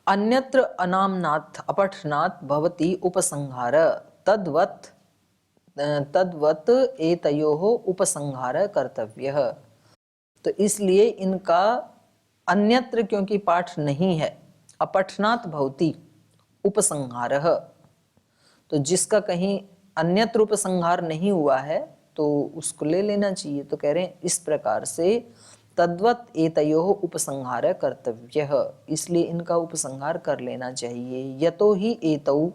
अन्यत्र अनामनात् अपठनात् भवति उपसंहार तद्वत् तद्वत् एतयोः उपसंहार कर्तव्यः। तो इसलिए इनका अन्यत्र क्योंकि पाठ नहीं है, अपठनात् भवति उपसंहारः, तो जिसका कहीं अन्यत्र उपसंहार नहीं हुआ है तो उसको ले लेना चाहिए। तो कह रहे हैं इस प्रकार से तद्वत् एतयोः उपसंहार कर्तव्यः, इसलिए इनका उपसंहार कर लेना चाहिए। यतो ही एतौ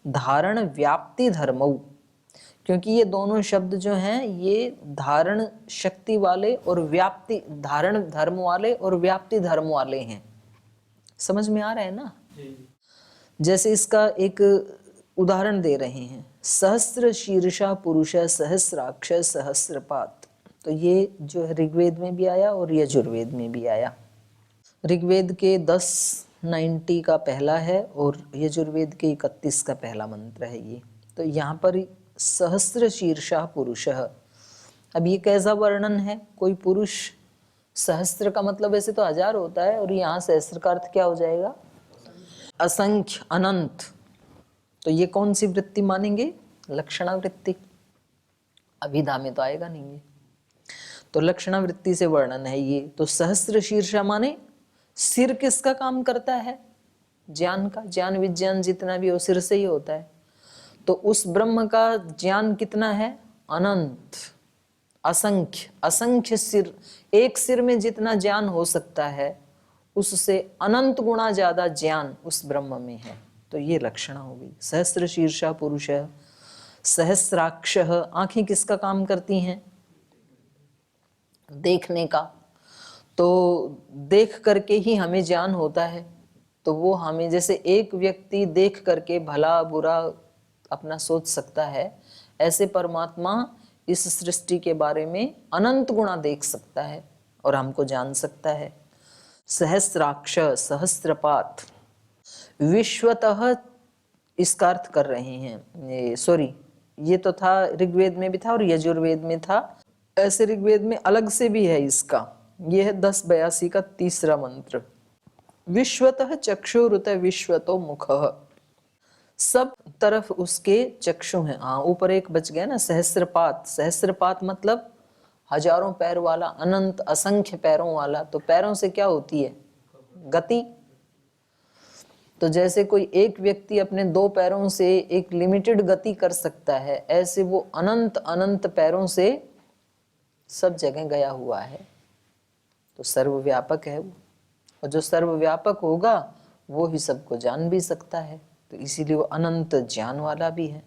धारण व्याप्ति धर्मौ, क्योंकि ये दोनों शब्द जो हैं ये धारण शक्ति वाले और व्याप्ति धारण धर्म वाले और व्याप्ति धर्म वाले हैं। समझ में आ रहा है ना? जैसे इसका एक उदाहरण दे रहे हैं, सहस्र शीर्षा पुरुष सहस्राक्ष सहस्रपात। तो ये जो है ऋग्वेद में भी आया और यजुर्वेद में भी आया। ऋग्वेद के 10:90 का पहला है और यजुर्वेद के 31 का पहला मंत्र है ये। तो यहाँ पर सहस्र शीर्षा पुरुष, अब ये कैसा वर्णन है? कोई पुरुष, सहस्त्र का मतलब वैसे तो 1000 होता है और यहाँ सहस्त्र का अर्थ क्या हो जाएगा? असंख्य, अनंत। तो ये कौन सी वृत्ति मानेंगे? लक्षणा वृत्ति। अभिधा में तो आएगा नहीं ये, तो लक्षणा वृत्ति से वर्णन है ये। तो सहस्र शीर्षा माने सिर किसका काम करता है? ज्ञान का। ज्ञान विज्ञान जितना भी हो सिर से ही होता है। तो उस ब्रह्म का ज्ञान कितना है? अनंत, असंख्य। असंख्य सिर, एक सिर में जितना ज्ञान हो सकता है उससे अनंत गुणा ज्यादा ज्ञान उस ब्रह्म में है। तो ये लक्षणा हो गई। सहस्र शीर्षा पुरुष, सहस्राक्ष, आंखें किसका काम करती हैं? देखने का। तो देख करके ही हमें ज्ञान होता है। तो वो हमें, जैसे एक व्यक्ति देख करके भला बुरा अपना सोच सकता है, ऐसे परमात्मा इस सृष्टि के बारे में अनंत गुणा देख सकता है और हमको जान सकता है। सहस्राक्ष, सहस्रपात, विश्वतः इसका अर्थ कर रहे हैं। सॉरी, ये तो था ऋग्वेद में भी था और यजुर्वेद में था। ऐसे ऋग्वेद में अलग से भी है इसका। यह है 10:82 का तीसरा मंत्र। विश्वतः चक्षुरुत विश्वतो मुखः, सब तरफ उसके चक्षु हैं। हाँ, ऊपर एक बच गया ना, सहस्रपात। सहस्रपात मतलब हजारों पैर वाला, अनंत असंख्य पैरों वाला। तो पैरों से क्या होती है? गति। तो जैसे कोई एक व्यक्ति अपने 2 पैरों से एक लिमिटेड गति कर सकता है, ऐसे वो अनंत अनंत पैरों से सब जगह गया हुआ है। तो सर्वव्यापक है वो, और जो सर्वव्यापक होगा वो ही सबको जान भी सकता है। तो इसीलिए वो अनंत ज्ञान वाला भी है।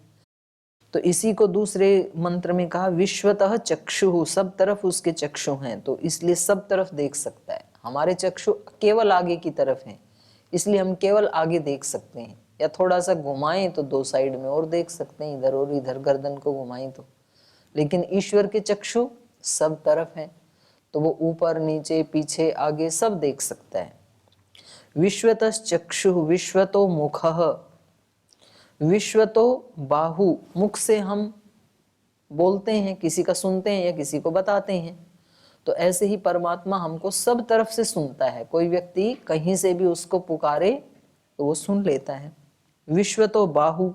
तो इसी को दूसरे मंत्र में कहा विश्वतः चक्षु, सब तरफ उसके चक्षु हैं, तो इसलिए सब तरफ देख सकता है। हमारे चक्षु केवल आगे की तरफ हैं, इसलिए हम केवल आगे देख सकते हैं, या थोड़ा सा घुमाएं तो 2 साइड में और देख सकते हैं, इधर और इधर गर्दन को घुमाएं तो। लेकिन ईश्वर के चक्षु सब तरफ हैं, तो वो ऊपर नीचे पीछे आगे सब देख सकता है। विश्वतः चक्षु, विश्वतो मुखः, विश्वतो बाहु, मुख से हम बोलते हैं, किसी का सुनते हैं या किसी को बताते हैं। तो ऐसे ही परमात्मा हमको सब तरफ से सुनता है। कोई व्यक्ति कहीं से भी उसको पुकारे तो वो सुन लेता है। विश्वतो बाहु,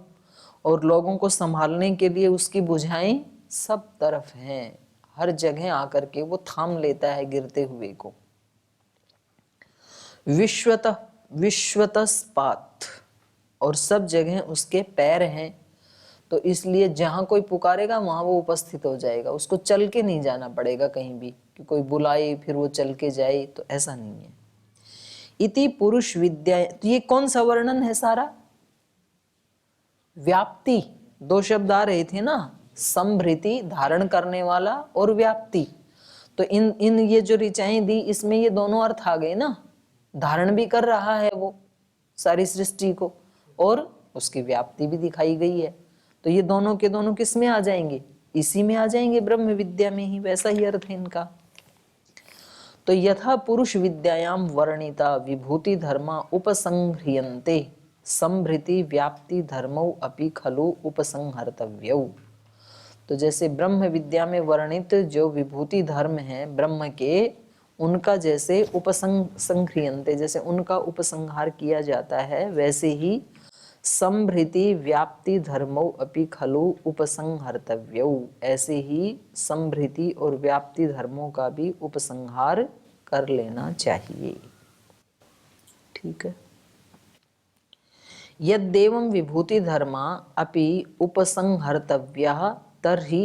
और लोगों को संभालने के लिए उसकी भुजाएं सब तरफ हैं, हर जगह आकर के वो थाम लेता है गिरते हुए को। विश्वतः, विश्वतस्पात, और सब जगह उसके पैर हैं। तो इसलिए जहां कोई पुकारेगा वहां वो उपस्थित हो जाएगा, उसको चल के नहीं जाना पड़ेगा कहीं भी कि कोई बुलाए फिर वो चल के जाए, तो ऐसा नहीं है। इति पुरुष विद्या, तो ये कौन सा वर्णन है सारा? व्याप्ति। 2 शब्द आ रहे थे ना, संभृति धारण करने वाला और व्याप्ति। तो इन ये जो ऋचाएं दी इसमें ये दोनों अर्थ आ गए ना। धारण भी कर रहा है वो सारी सृष्टि को, और उसकी व्याप्ति भी दिखाई गई है। तो ये दोनों के दोनों किस में आ जाएंगे? इसी में आ जाएंगे, ब्रह्म विद्या में ही। वैसा ही अर्थ है इनका। तो यथा पुरुष विद्यायाम वर्णिता विभूति धर्मा उपसंह्रियन्ते संभृति व्याप्ति धर्मौ अपि खलु उपसंहर्तव्यौ। तो जैसे ब्रह्म विद्या में वर्णित जो विभूति धर्म है ब्रह्म के, उनका जैसे उपसंह्रियन्ते, जैसे उनका उपसंहार किया जाता है, वैसे ही संभृति व्याप्ति धर्मौ अपि खलु उपसंहर्तव्यौ, ऐसे ही संभृति और व्याप्ति धर्मों का भी उपसंहार कर लेना चाहिए। ठीक है। यद्देवं विभूति धर्मा अपि उपसंहर्तव्यः तर्हि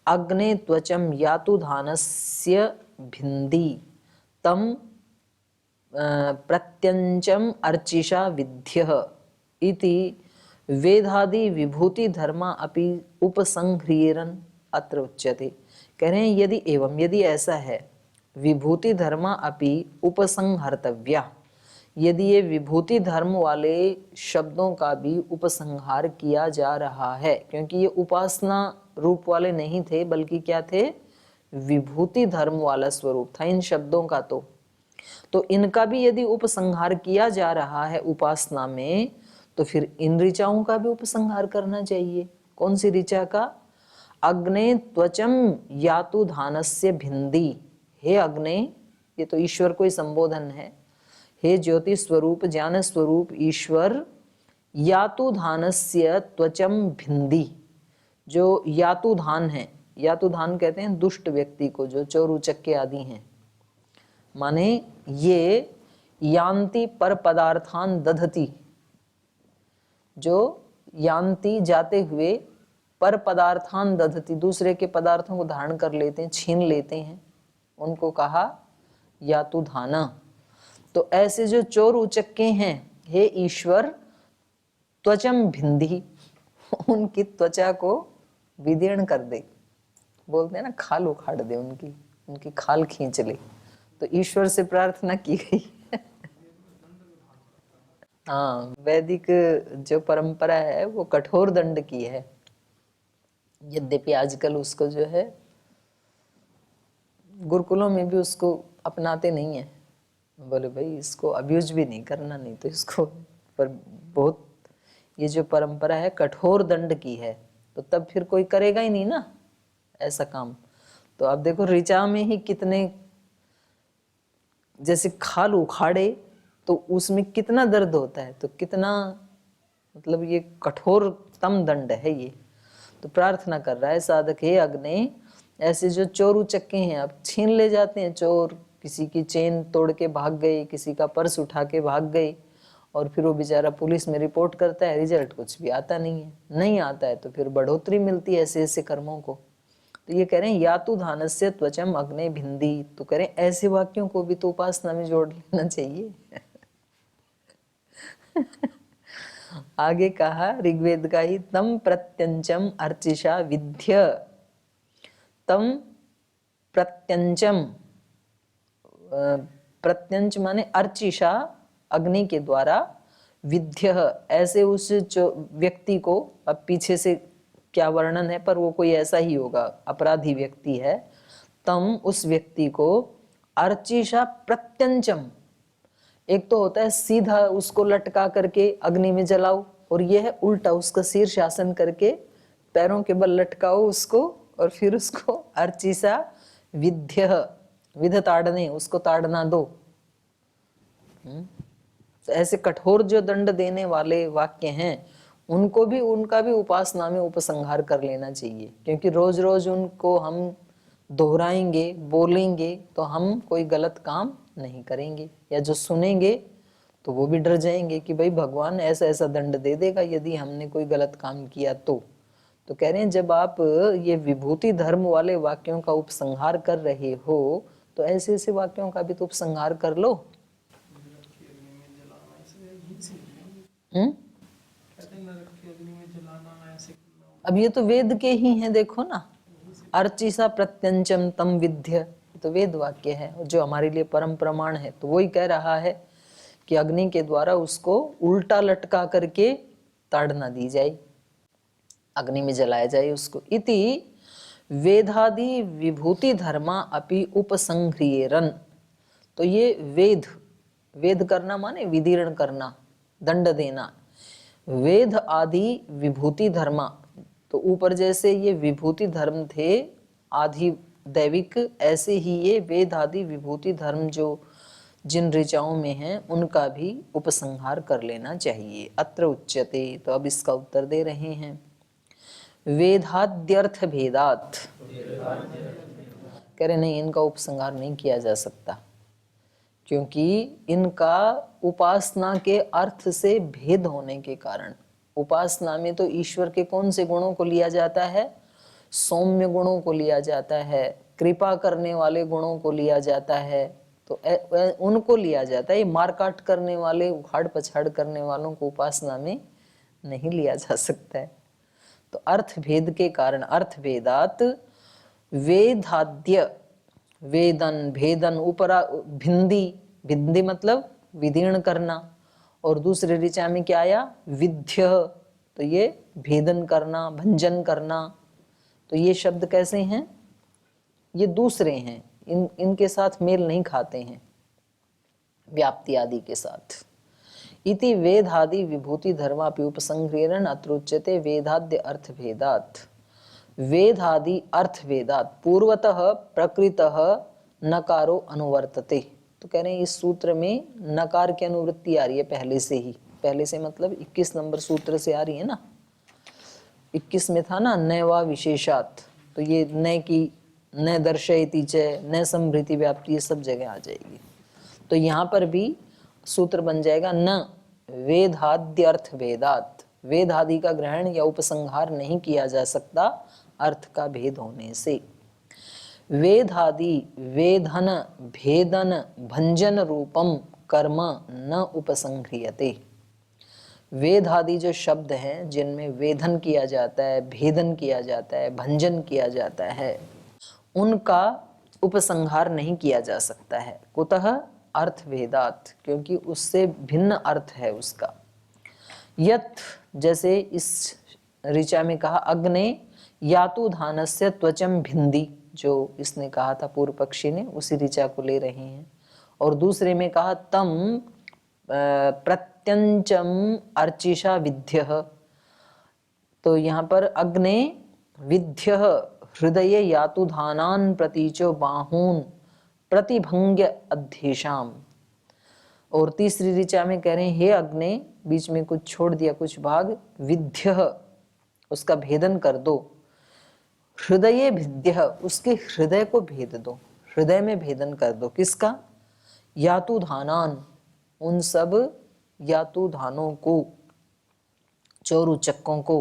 अग्ने त्वचं यातु धानस्य भिन्दी तम प्रत्यंचम अर्चिषा विद्यः इति वेदादि विभूति धर्मा अपि उपसंह्रियेरन अत्र उच्यते। कह रहे हैं यदि एवं, यदि ऐसा है, विभूति धर्मा अपि उपसंहर्तव्या, यदि ये विभूति धर्म वाले शब्दों का भी उपसंहार किया जा रहा है, क्योंकि ये उपासना रूप वाले नहीं थे, बल्कि क्या थे, विभूति धर्म वाला स्वरूप था इन शब्दों का। तो इनका भी यदि उपसंहार किया जा रहा है उपासना में, तो फिर इन ऋचाओं का भी उपसंहार करना चाहिए। कौन सी ऋचा का? अग्ने त्वचम यातु धानस्य भिन्दी। हे अग्ने, ये तो ईश्वर को ही संबोधन है, हे ज्योति स्वरूप ज्ञान स्वरूप ईश्वर, यातु धानस्य त्वचम भिन्दी, जो यातुधान है, यातुधान कहते हैं दुष्ट व्यक्ति को, जो चोर उचक्के आदि हैं, माने ये यान्ति पर पदार्थान दधति, जो यान्ति जाते हुए पर पदार्थान दधति, दूसरे के पदार्थों को धारण कर लेते हैं, छीन लेते हैं, उनको कहा यातुधाना। तो ऐसे जो चोर उचक्के हैं, हे ईश्वर, त्वचम भिन्दी, उनकी त्वचा को विदीर्ण कर दे, बोलते हैं ना, खाल उखाड़ दे, उनकी खाल खींच ले। तो ईश्वर से प्रार्थना की गई है। हाँ, वैदिक जो परंपरा है वो कठोर दंड की है, यद्यपि आजकल उसको जो है गुरुकुलों में भी उसको अपनाते नहीं है, बोले भाई इसको अब्यूज भी नहीं करना, नहीं तो इसको, पर बहुत ये जो परंपरा है कठोर दंड की है, तो तब फिर कोई करेगा ही नहीं ना ऐसा काम। तो अब देखो ऋचा में ही कितने, जैसे खाल उखाड़े तो उसमें कितना दर्द होता है, तो कितना, मतलब ये कठोरतम दंड है ये। तो प्रार्थना कर रहा है साधक, हे अग्नि, ऐसे जो चोर उचक्के हैं, अब छीन ले जाते हैं चोर, किसी की चेन तोड़ के भाग गए, किसी का पर्स उठा के भाग गए, और फिर वो बेचारा पुलिस में रिपोर्ट करता है, रिजल्ट कुछ भी आता नहीं है, नहीं आता है तो फिर बढ़ोतरी मिलती है ऐसे ऐसे कर्मों को। तो ये कह रहे हैं यातु धानस्य त्वचम अग्ने भिन्दी, तो कह रहे हैं ऐसे वाक्यों को भी तो उपासना में जोड़ लेना चाहिए। आगे कहा ऋग्वेद का ही, तम प्रत्यंचम अर्चिषा विद्य, तम प्रत्यंचम, प्रत्यंच माने अर्चिषा, अग्नि के द्वारा, विद्य, ऐसे उस व्यक्ति को, अब पीछे से क्या वर्णन है पर वो कोई ऐसा ही होगा, अपराधी व्यक्ति है, तम उस व्यक्ति को, अर्चिषा प्रत्यंचम, एक तो होता है सीधा उसको लटका करके अग्नि में जलाओ, और ये है उल्टा, उसका सिर शासन करके पैरों के बल लटकाओ उसको, और फिर उसको अर्चिषा विद्य, विध ताड़ने, उसको ताड़ना दो। तो ऐसे कठोर जो दंड देने वाले वाक्य हैं, उनको भी, उनका भी उपासना में उपसंहार कर लेना चाहिए, क्योंकि रोज रोज उनको हम दोहराएंगे, बोलेंगे, तो हम कोई गलत काम नहीं करेंगे, या जो सुनेंगे तो वो भी डर जाएंगे कि भाई भगवान ऐसा ऐसा दंड दे देगा यदि हमने कोई गलत काम किया तो कह रहे हैं जब आप ये विभूति धर्म वाले वाक्यों का उपसंहार कर रहे हो, तो ऐसे ऐसे वाक्यों का भी तो उपसंहार कर लो। अब ये तो वेद के ही हैं, देखो ना, अर्चिषा प्रत्यंचम तम विद्य, तो वेद वाक्य है जो हमारे लिए परम प्रमाण है। तो वही कह रहा है कि अग्नि के द्वारा उसको उल्टा लटका करके ताड़ना दी जाए, अग्नि में जलाया जाए उसको। इति वेदादि विभूति धर्मा अपि उपसंह्रियेरन, तो ये वेद, वेद करना माने विदीर्ण करना, दंड देना, वेद आदि विभूति धर्मा, तो ऊपर जैसे ये विभूति धर्म थे, आदि दैविक, ऐसे ही ये वेद आदि विभूति धर्म जो जिन ऋचाओं में हैं उनका भी उपसंहार कर लेना चाहिए। अत्र उच्यते, तो अब इसका उत्तर दे रहे हैं। वेदाद्यर्थ भेदात, कह रहे नहीं, इनका उपसंहार नहीं किया जा सकता, क्योंकि इनका उपासना के अर्थ से भेद होने के कारण, उपासना में तो ईश्वर के कौन से गुणों को लिया जाता है? सौम्य गुणों को लिया जाता है, कृपा करने वाले गुणों को लिया जाता है, तो उनको लिया जाता है। ये मारकाट करने वाले, उखाड़ पछाड़ करने वालों को उपासना में नहीं लिया जा सकता है। तो अर्थ भेद के कारण, अर्थ भेदात वेदाद्य, वेदन भेदन, उपरा भिंदी, भिंदी मतलब विदीर्ण करना, और दूसरे ऋचा में क्या आया? विध्य, तो ये भेदन करना, भंजन करना। तो ये शब्द कैसे हैं? ये दूसरे हैं, इनके साथ मेल नहीं खाते हैं व्याप्ति आदि के साथ। इति वेदादि विभूति धर्मापि उपसंह्रेण अत्रोच्यते वेदाद्य अर्थ भेदात। वेदादि अर्थ भेदात पूर्वतः प्रकृतः नकारो अनुवर्तते। तो कह रहे हैं इस सूत्र में नकार की अनुवृत्ति आ रही है पहले से ही, पहले से मतलब 21 नंबर सूत्र से आ रही है ना। 21 में था ना नैवा विशेषात, तो ये न की न दर्शयति च, न संभृति व्याप्ति, ये सब जगह आ जाएगी। तो यहाँ पर भी सूत्र बन जाएगा न वेदाद्यर्थ भेदात, वेद आदि का ग्रहण या उपसंहार नहीं किया जा सकता अर्थ का भेद होने से। वेद आदि वेधन भेदन भंजन रूपम कर्म न उपसंह्रियते। वेद आदि जो शब्द हैं जिनमें वेधन किया जाता है, भेदन किया जाता है, भंजन किया जाता है, उनका उपसंहार नहीं किया जा सकता है। कुतः अर्थ भेदात, क्योंकि उससे भिन्न अर्थ है उसका। यत्, जैसे इस ऋचा में कहा अग्ने यातु धानस्य त्वचम भिंदी, जो इसने कहा था पूर्व पक्षी ने, उसी ऋचा को ले रहे हैं। और दूसरे में कहा तम प्रत्यंचम अर्चिषा विद्यः, तो यहाँ पर अग्ने विद्यः हृदय यातु धानान प्रतीचो बाहून प्रतिभंग्य अध्येशाम। और तीसरी ऋचा में कह रहे हैं हे अग्ने, बीच में कुछ छोड़ दिया कुछ भाग, विद्यः उसका भेदन कर दो, हृदय भिद्यः उसके हृदय को भेद दो, हृदय में भेदन कर दो। किसका? यातु धानान, उन सब यातु धानों को, चोरु चक्कों को,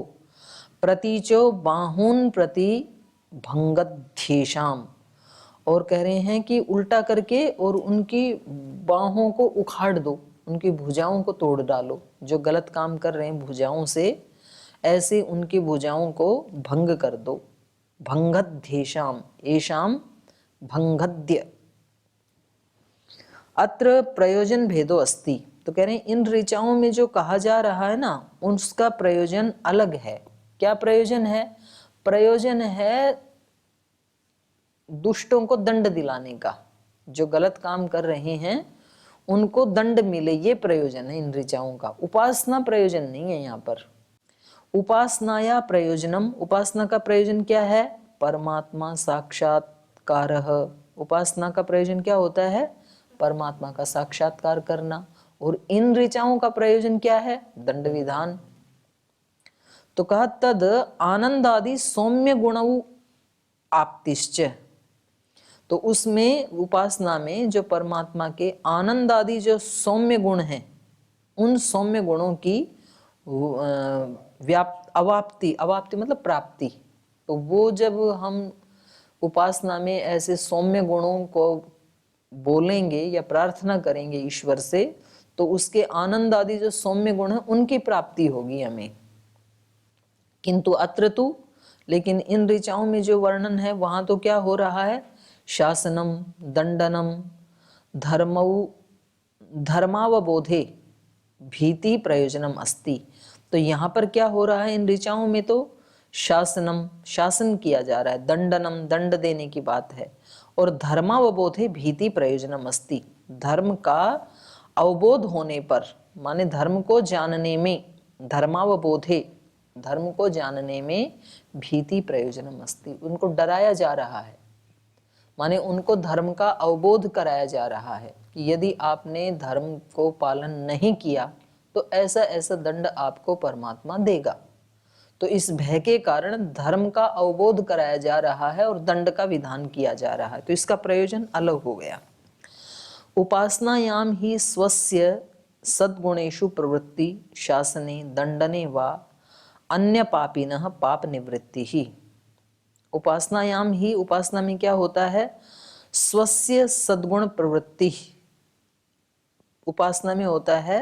प्रतीचो बाहून प्रति भंगध्येशाम, और कह रहे हैं कि उल्टा करके और उनकी बाहों को उखाड़ दो, उनकी भुजाओं को तोड़ डालो। जो गलत काम कर रहे हैं भुजाओं से, ऐसे उनकी भुजाओं को भंग कर दो। भंगध्येशाम, येषाम भंगद्य। अत्र प्रयोजन भेदो अस्ति, तो कह रहे हैं इन ऋचाओं में जो कहा जा रहा है ना, उसका प्रयोजन अलग है। क्या प्रयोजन है? प्रयोजन है दुष्टों को दंड दिलाने का, जो गलत काम कर रहे हैं उनको दंड मिले, ये प्रयोजन है इन ऋचाओं का। उपासना प्रयोजन नहीं है यहाँ पर। उपासना या प्रयोजनम, उपासना का प्रयोजन क्या है? परमात्मा साक्षात्कारः। उपासना का प्रयोजन क्या होता है? परमात्मा का साक्षात्कार करना। और इन ऋचाओं का प्रयोजन क्या है? दंड विधान। तो कहा तद आनंदादि सौम्य गुणौ आप्तिश्च, तो उसमें उपासना में जो परमात्मा के आनंद आदि जो सौम्य गुण हैं, उन सौम्य गुणों की अवाप्ति, अवाप्ति मतलब प्राप्ति। तो वो जब हम उपासना में ऐसे सौम्य गुणों को बोलेंगे या प्रार्थना करेंगे ईश्वर से, तो उसके आनंद आदि जो सौम्य गुण हैं उनकी प्राप्ति होगी हमें। किंतु अत्र तु, लेकिन इन ऋचाओं में जो वर्णन है वहां तो क्या हो रहा है? शासनम दंडनम धर्मावबोधे भीति प्रयोजनम अस्ति। तो यहाँ पर क्या हो रहा है? इन ऋचाओं में तो शासनम, शासन किया जा रहा है, दंडनम दंड देने की बात है, और धर्मावबोधे भीति प्रयोजनम अस्ति, धर्म का अवबोध होने पर, माने धर्म को जानने में, धर्मावबोधे धर्म को जानने में भीति प्रयोजनम अस्ति, उनको डराया जा रहा है। माने उनको धर्म का अवबोध कराया जा रहा है कि यदि आपने धर्म को पालन नहीं किया तो ऐसा ऐसा दंड आपको परमात्मा देगा। तो इस भय के कारण धर्म का अवबोध कराया जा रहा है और दंड का विधान किया जा रहा है, तो इसका प्रयोजन अलग हो गया। उपासनायाम ही स्वस्य सद्गुणेषु प्रवृत्ति शासने दंडने वा अन्य पापिनः पाप निवृत्ति ही। उपासनायाम ही, उपासना में क्या होता है, स्वस्य सद्गुण प्रवृत्ति। उपासना में होता है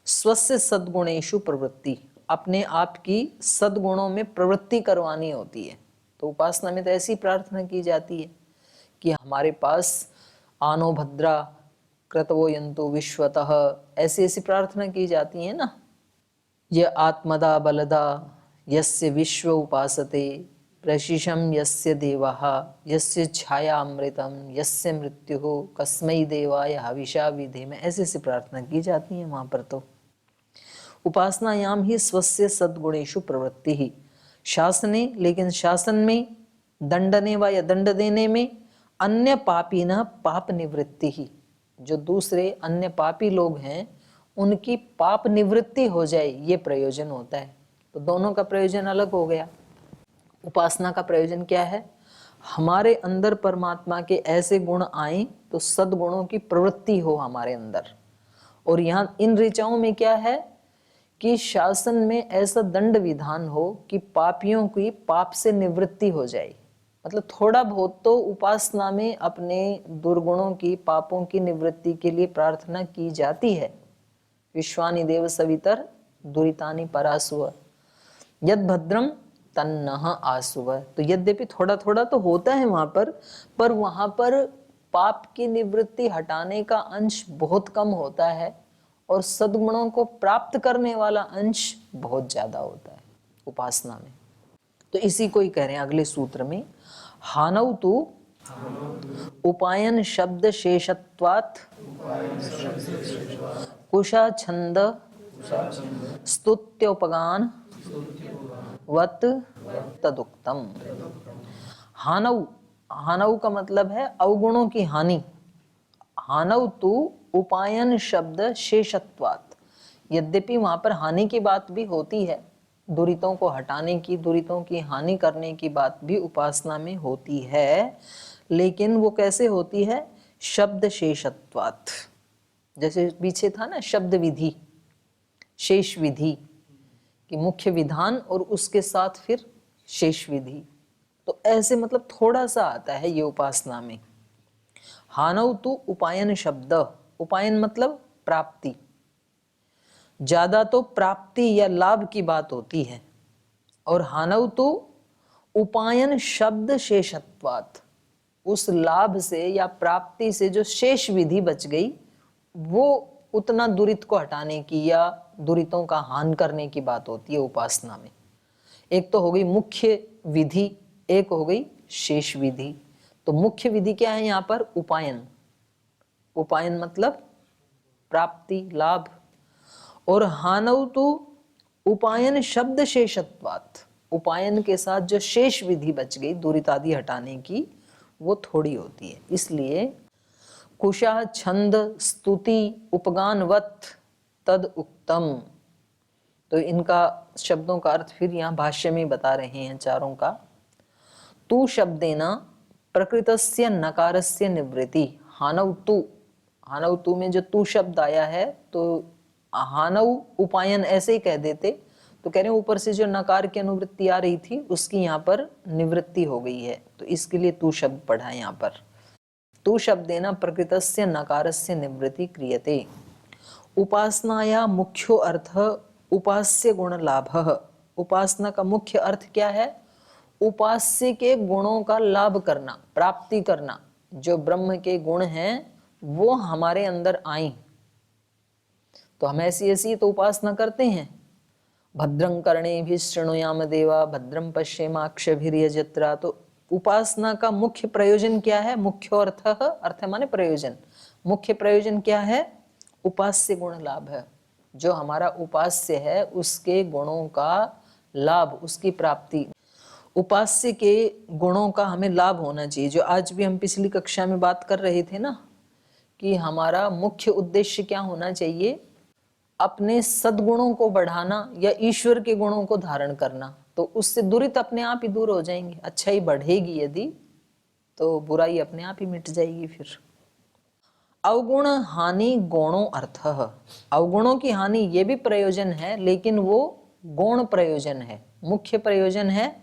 स्वस्य सद्गुणेषु प्रवृत्ति, अपने आप की सद्गुणों में प्रवृत्ति करवानी होती है। तो उपासना में तो ऐसी प्रार्थना की जाती है कि हमारे पास आनो भद्रा क्रतवो यन्तु विश्वतः, ऐसी ऐसी प्रार्थना की जाती है ना। ये आत्मदा बलदा यस्य विश्व उपासते प्रशिशम यस्य देवाः यस्य छाया अमृतम यस्य मृत्युः कस्मै देवाय हविषा विधेम, ऐसे ऐसी प्रार्थना की जाती है वहां पर। तो उपासनायाम ही स्वस्य सद्गुणेषु प्रवृत्ति ही शासने, लेकिन शासन में, दंडने वा या दंड देने में, अन्य पापी न पाप निवृत्ति ही, जो दूसरे अन्य पापी लोग हैं उनकी पाप निवृत्ति हो जाए, ये प्रयोजन होता है। तो दोनों का प्रयोजन अलग हो गया। उपासना का प्रयोजन क्या है, हमारे अंदर परमात्मा के ऐसे गुण आए तो सद्गुणों की प्रवृत्ति हो हमारे अंदर। और यहाँ इन ऋचाओं में क्या है कि शासन में ऐसा दंड विधान हो कि पापियों की पाप से निवृत्ति हो जाए। मतलब थोड़ा बहुत तो उपासना में अपने दुर्गुणों की, पापों की निवृत्ति के लिए प्रार्थना की जाती है। विश्वानि देव सवितर दुरितानि परासुव यद भद्रम तन्नः आसुव। तो यद्यपि थोड़ा थोड़ा तो होता है वहां पर वहां पर पाप की निवृत्ति हटाने का अंश बहुत कम होता है और सद्गुणों को प्राप्त करने वाला अंश बहुत ज्यादा होता है उपासना में। तो इसी को ही कह रहे हैं अगले सूत्र में, हानौ तु उपायन शब्द शेषत्वात् कुशा छंद स्तुत्योपगान वत तदुक्तम। हानौ, हानौ का मतलब है अवगुणों की हानि। हानौ तु उपायन शब्द शेषत्वात्, यद्यपि वहां पर हानि की बात भी होती है, दुरितों को हटाने की, दुरितों की हानि करने की बात भी उपासना में होती है, लेकिन वो कैसे होती है, शब्द शेषत्वात्। जैसे पीछे था ना शब्द विधि, शेष विधि कि मुख्य विधान और उसके साथ फिर शेष विधि, तो ऐसे मतलब थोड़ा सा आता है ये उपासना में। हानौ तु उपायन शब्द, उपायन मतलब प्राप्ति, ज्यादा तो प्राप्ति या लाभ की बात होती है। और हानौ तु उपायन शब्द शेषत्वात्, उस लाभ से या प्राप्ति से जो शेष विधि बच गई वो उतना दुरित को हटाने की या दुरितों का हान करने की बात होती है उपासना में। एक तो हो गई मुख्य विधि, एक हो गई शेष विधि। तो मुख्य विधि क्या है यहाँ पर, उपायन। उपायन मतलब प्राप्ति, लाभ। और हानौ तो उपायन शब्द शेषत्वात्, उपायन के साथ जो शेष विधि बच गई दुरितादि हटाने की वो थोड़ी होती है। इसलिए कुशा छंद स्तुति उपगानवत तद उक्तम। तो इनका शब्दों का अर्थ फिर यहाँ भाष्य में बता रहे हैं चारों का। तू शब्देना प्रकृतस्य नकारस्य निवृत्ति। हानौ तू, हानौ तू में जो तू शब्द आया है तो हानौ उपायन ऐसे ही कह देते, तो कह रहे हैं ऊपर से जो नकार की अनुवृत्ति आ रही थी उसकी यहाँ पर निवृत्ति हो गई है, तो इसके लिए तू शब्द पढ़ा है यहाँ पर। तू शब्देना प्रकृतस्य नकारस्य निवृत्ति क्रियते। उपासनाया मुख्यो अर्थ उपास्य गुण लाभः। उपासना का मुख्य अर्थ क्या है, उपास्य के गुणों का लाभ करना, प्राप्ति करना। जो ब्रह्म के गुण हैं वो हमारे अंदर आए, तो हम ऐसी ऐसी तो उपासना करते हैं। भद्रं कर्णेभिः शृणुयाम देवा भद्रं पश्येमाक्षभिर्यजत्रा। तो उपासना का मुख्य प्रयोजन क्या है, मुख्य अर्थ, अर्थ माने प्रयोजन। मुख्य प्रयोजन क्या है, उपास्य गुण लाभ है। जो हमारा उपास्य है उसके गुणों का लाभ, उसकी प्राप्ति। उपास्य के गुणों का हमें लाभ होना चाहिए। जो आज भी हम पिछली कक्षा में बात कर रहे थे ना, कि हमारा मुख्य उद्देश्य क्या होना चाहिए, अपने सद्गुणों को बढ़ाना या ईश्वर के गुणों को धारण करना। तो उससे दुरित अपने आप ही दूर हो जाएंगे। अच्छाई बढ़ेगी यदि, तो बुराई अपने आप ही मिट जाएगी। फिर अवगुण हानि गौणों अर्थ, अवगुणों की हानि ये भी प्रयोजन है, लेकिन वो गौण प्रयोजन है। मुख्य प्रयोजन है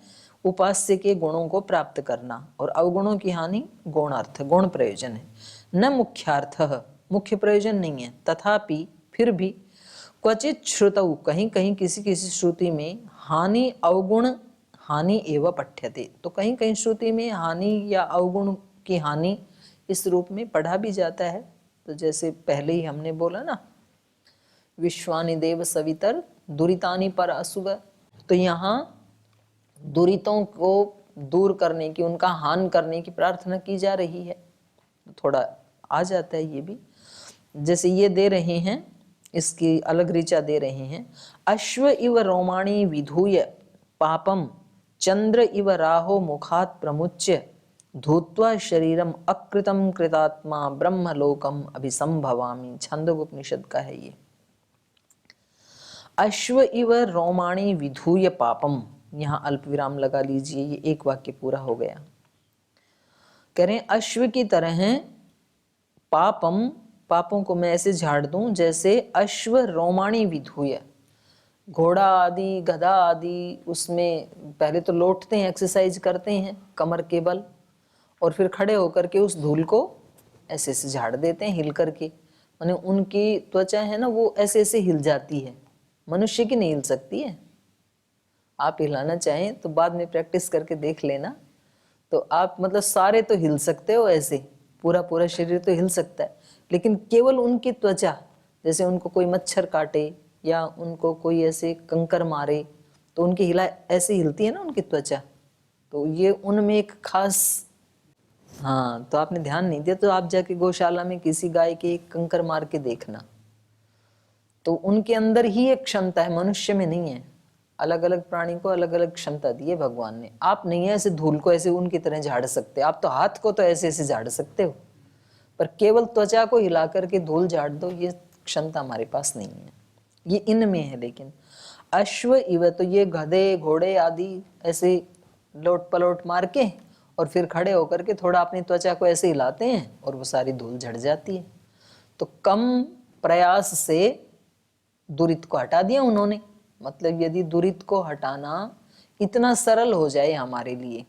उपास्य के गुणों को प्राप्त करना, और अवगुणों की हानि गौण अर्थ, गौण प्रयोजन है, न मुख्यार्थ, मुख्य प्रयोजन नहीं है। तथापि फिर भी क्वचित श्रुतौ, कहीं कहीं किसी किसी श्रुति में हानि अवगुण हानि एवं पठ्यते, तो कहीं कहीं श्रुति में हानि या अवगुण की हानि इस रूप में पढ़ा भी जाता है। तो जैसे पहले ही हमने बोला ना, विश्वानि देव सवितर दुरितानि पर असुभ, तो यहाँ दुरितों को दूर करने की, उनका हान करने की प्रार्थना की जा रही है। थोड़ा आ जाता है ये भी। जैसे ये दे रहे हैं, इसकी अलग ऋचा दे रहे हैं। अश्व इव रोमाणी विधूय पापम चंद्र इव राहो मुखात प्रमुच्य धूत्वा शरीरम अकृतम कृतात्मा ब्रह्मलोकम अभिसंभवामि। छंदोपनिषद का है ये। अश्व इव रोमाणी विधूय पापम, यहाँ अल्प विराम लगा लीजिए, ये एक वाक्य पूरा हो गया। कह रहे हैं अश्व की तरह पापम, पापों को मैं ऐसे झाड़ दूं जैसे अश्व रोमाणी विधूय, घोड़ा आदि गधा आदि उसमें पहले तो लौटते हैं, एक्सरसाइज करते हैं कमर के बल, और फिर खड़े होकर के उस धूल को ऐसे ऐसे झाड़ देते हैं हिल करके। माने उनकी त्वचा है ना, वो ऐसे ऐसे हिल जाती है, मनुष्य की नहीं हिल सकती है। आप हिलाना चाहें तो बाद में प्रैक्टिस करके देख लेना, तो आप मतलब सारे तो हिल सकते हो, ऐसे पूरा पूरा शरीर तो हिल सकता है, लेकिन केवल उनकी त्वचा, जैसे उनको कोई मच्छर काटे या उनको कोई ऐसे कंकर मारे तो उनकी हिला ऐसे हिलती है ना उनकी त्वचा, तो ये उनमें एक खास, हाँ तो आपने ध्यान नहीं दिया, तो आप जाके गौशाला में किसी गाय के एक कंकर मार के देखना, तो उनके अंदर ही एक क्षमता है, मनुष्य में नहीं है। अलग अलग प्राणी को अलग अलग क्षमता दी है भगवान ने। आप नहीं है ऐसे धूल को ऐसे उनकी तरह झाड़ सकते, आप तो हाथ को तो ऐसे ऐसे झाड़ सकते हो, पर केवल त्वचा को हिला करके धूल झाड़ दो, ये क्षमता हमारे पास नहीं है, ये इनमें है। लेकिन अश्व इव, तो ये गधे घोड़े आदि ऐसे लोट पलोट मार के और फिर खड़े होकर के थोड़ा अपनी त्वचा को ऐसे हिलाते हैं और वो सारी धूल झड़ जाती है। तो कम प्रयास से दुरित को हटा दिया उन्होंने। मतलब यदि दुरित को हटाना इतना सरल हो जाए हमारे लिए,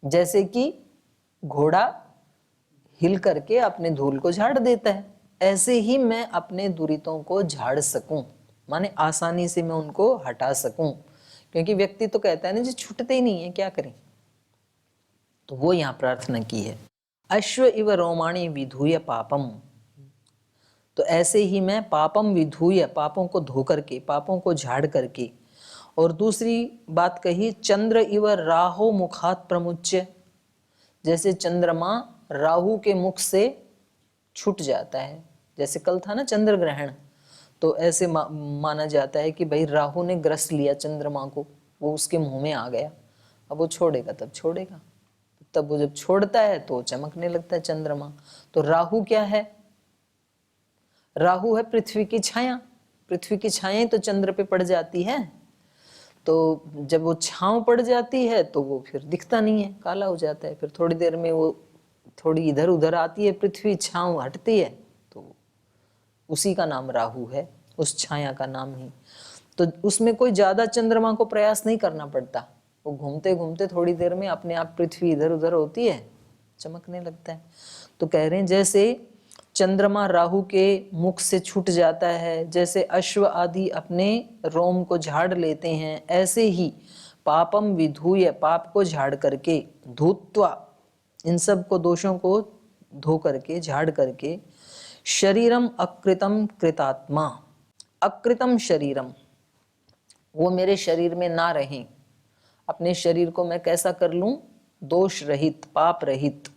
जैसे कि घोड़ा हिल करके अपने धूल को झाड़ देता है, ऐसे ही मैं अपने दुरितों को झाड़ सकूं, माने आसानी से मैं उनको हटा सकूं। क्योंकि व्यक्ति तो कहता है ना जी छूटते ही नहीं है, क्या करें। तो वो यहाँ प्रार्थना की है, अश्व इव रोमाणी विधूय पापम, तो ऐसे ही मैं पापम विधूय, पापों को धो करके, पापों को झाड़ करके। और दूसरी बात कही, चंद्र इव राहो मुखात प्रमुच्य, जैसे चंद्रमा राहु के मुख से छूट जाता है। जैसे कल था ना चंद्र ग्रहण, तो ऐसे माना जाता है कि भाई राहु ने ग्रस लिया चंद्रमा को, वो उसके मुंह में आ गया, अब वो छोड़ेगा तब छोड़ेगा, तब वो जब छोड़ता है तो चमकने लगता है चंद्रमा। तो राहु क्या है, राहु है पृथ्वी की छाया, पृथ्वी की छाया तो चंद्र पे पड़ जाती है, तो जब वो छांव पड़ जाती है तो वो फिर दिखता नहीं है, काला हो जाता है। फिर थोड़ी देर में वो थोड़ी इधर उधर आती है पृथ्वी, छांव हटती है, तो उसी का नाम राहु है, उस छाया का नाम ही। तो उसमें कोई ज्यादा चंद्रमा को प्रयास नहीं करना पड़ता, वो घूमते घूमते थोड़ी देर में अपने आप पृथ्वी इधर उधर होती है, चमकने लगता है। तो कह रहे हैं जैसे चंद्रमा राहु के मुख से छूट जाता है, जैसे अश्व आदि अपने रोम को झाड़ लेते हैं, ऐसे ही पापम विधूय, पाप को झाड़ करके, धूत्वा, इन सब को दोषों को धो करके झाड़ करके, शरीरम अकृतम कृतात्मा, अकृतम शरीरम, वो मेरे शरीर में ना रहें। अपने शरीर को मैं कैसा कर लूं, दोष रहित, पाप रहित,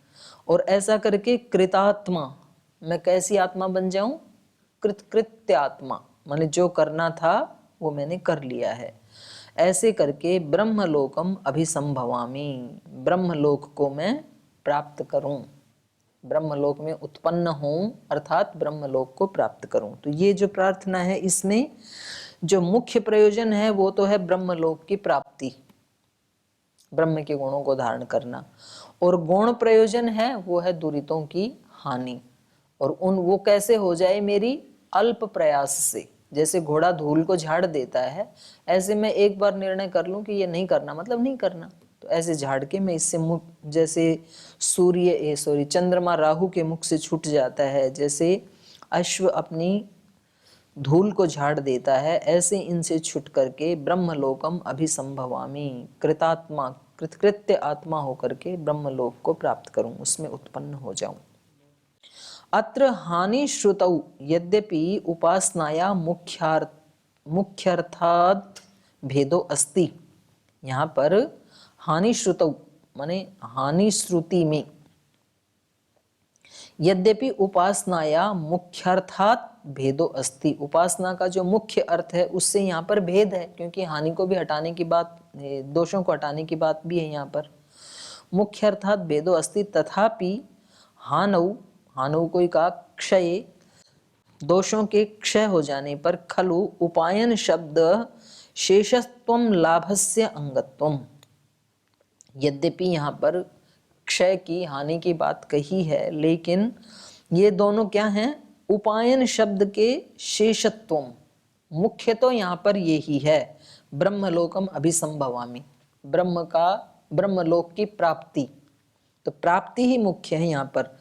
और ऐसा करके कृतात्मा, मैं कैसी आत्मा बन जाऊं, कृतकृत्य आत्मा, माने जो करना था वो मैंने कर लिया है। ऐसे करके ब्रह्मलोकम अभिसंभवामि, ब्रह्मलोक को मैं प्राप्त करूं, ब्रह्मलोक में उत्पन्न हूं अर्थात ब्रह्मलोक को प्राप्त करूं। तो ये जो प्रार्थना है इसमें जो मुख्य प्रयोजन है वो तो है ब्रह्मलोक की प्राप्ति, ब्रह्म के गुणों को धारण करना, और गौण प्रयोजन है वो है दुरितों की हानि। और उन वो कैसे हो जाए, मेरी अल्प प्रयास से। जैसे घोड़ा धूल को झाड़ देता है, ऐसे मैं एक बार निर्णय कर लूं कि ये नहीं करना, मतलब नहीं करना, तो ऐसे झाड़ के मैं इससे मुख, जैसे चंद्रमा राहु के मुख से छूट जाता है, जैसे अश्व अपनी धूल को झाड़ देता है, ऐसे इनसे छुट करके ब्रह्मलोकम अभिसंभवामि, कृतात्मा कृतकृत्य आत्मा होकर के ब्रह्मलोक को प्राप्त करूं, उसमें उत्पन्न हो जाऊं। अत्र हानि श्रुतौ यद्यपि उपासनाया मुख्यार्थात् भेदो अस्ति। यहाँ पर हानि श्रुतौ माने हानि श्रुति में, यद्यपि उपासनाया मुख्यार्थात् भेदो अस्ति, उपासना का जो मुख्य अर्थ है उससे यहाँ पर भेद है, क्योंकि हानि को भी हटाने की बात, दोषों को हटाने की बात भी है यहाँ पर। मुख्य अर्थात भेदो अस्ति, तथापि हानौ, हानौ को कहा क्षय, दोषों के क्षय हो जाने पर खलु उपायन शब्द शेषत्वम लाभस्य अंगत्वम। यद्यपि यहाँ पर क्षय की हानि की बात कही है, लेकिन ये दोनों क्या हैं, उपायन शब्द के शेषत्वम, मुख्य तो यहाँ पर यही है, ब्रह्मलोकम अभिसंभवामि, ब्रह्मलोक की प्राप्ति, तो प्राप्ति ही मुख्य है यहाँ पर।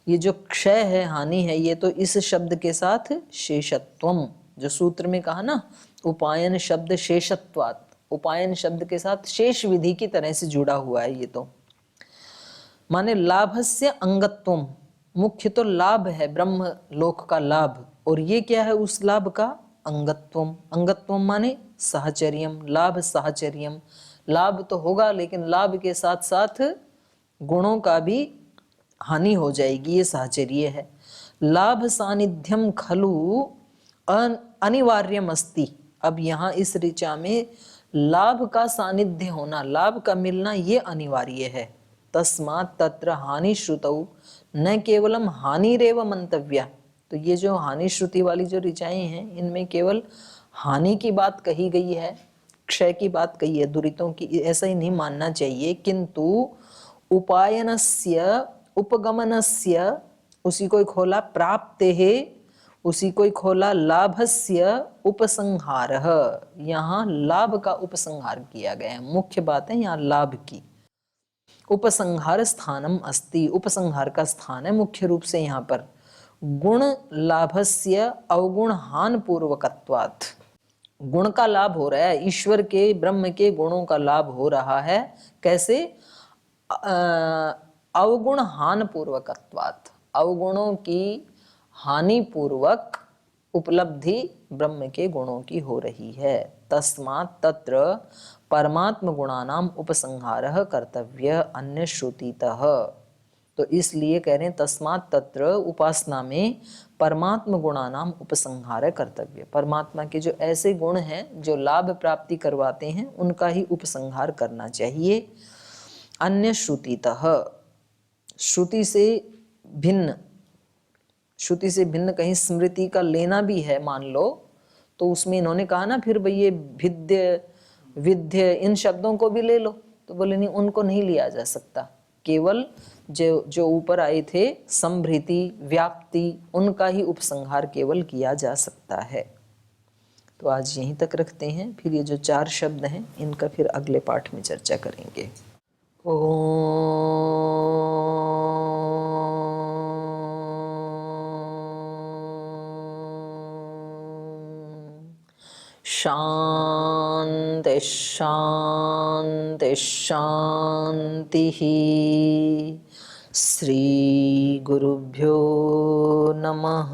ये जो क्षय है, हानि है, ये तो इस शब्द के साथ शेषत्वम, जो सूत्र में कहा ना, उपायन शब्द शेषत्वात्, उपायन शब्द के साथ शेष विधि की तरह से जुड़ा हुआ है ये तो। माने लाभस्य अंगत्वम, मुख्य तो लाभ है, ब्रह्म लोक का लाभ, और ये क्या है उस लाभ का, अंगत्वम। अंगत्वम माने साहचर्यम, लाभ साहचर्यम, लाभ तो होगा लेकिन लाभ के साथ साथ गुणों का भी हानि हो जाएगी, ये साहचर्य है। लाभ सानिध्यम खलु अनिवार्यम अस्ति। अब यहाँ इस ऋचा में लाभ का सानिध्य होना, लाभ का मिलना, ये अनिवार्य है। तस्मात् तत्र हानि श्रुतौ न केवलम हानिरेव मंतव्या। तो ये जो हानि श्रुति वाली जो ऋचाएं हैं, इनमें केवल हानि की बात कही गई है, क्षय की बात कही है, दुरितों की, ऐसा ही नहीं मानना चाहिए। किंतु उपायनस्य उपगमनस्य, उसी को खोला प्राप्तेः, उसी को खोला लाभस्य उपसंहारः, यहाँ लाभ का उपसंहार किया गया है, मुख्य बात है यहाँ लाभ की। उपसंहार स्थानम अस्ति, उपसंहार का स्थान है मुख्य रूप से यहाँ पर। गुण लाभस्य अवगुण हान पूर्वकत्वात्, गुण का लाभ हो रहा है, ईश्वर के ब्रह्म के गुणों का लाभ हो रहा है, कैसे, अवगुण हान पूर्वकत्वात्, अवगुणों की हानि पूर्वक उपलब्धि ब्रह्म के गुणों की हो रही है। तस्मात् तत्र परमात्म गुणानाम उपसंहारः कर्तव्य अन्य श्रुतितः। तो इसलिए कह रहे हैं तस्मात् तत्र, उपासना में परमात्म गुणानाम उपसंहार कर्तव्य, परमात्मा के जो ऐसे गुण हैं जो लाभ प्राप्ति करवाते हैं उनका ही उपसंहार करना चाहिए। अन्य श्रुतितः, श्रुति से भिन्न, श्रुति से भिन्न कहीं स्मृति का लेना भी है मान लो, तो उसमें इन्होंने कहा ना फिर भाई ये भिद्य विद्य इन शब्दों को भी ले लो, तो बोले नहीं, उनको नहीं लिया जा सकता, केवल जो ऊपर आए थे संभृति व्याप्ति, उनका ही उपसंहार केवल किया जा सकता है। तो आज यहीं तक रखते हैं, फिर ये जो 4 शब्द हैं इनका फिर अगले पाठ में चर्चा करेंगे। शांति शांति शांति। श्री गुरुभ्यो नमः।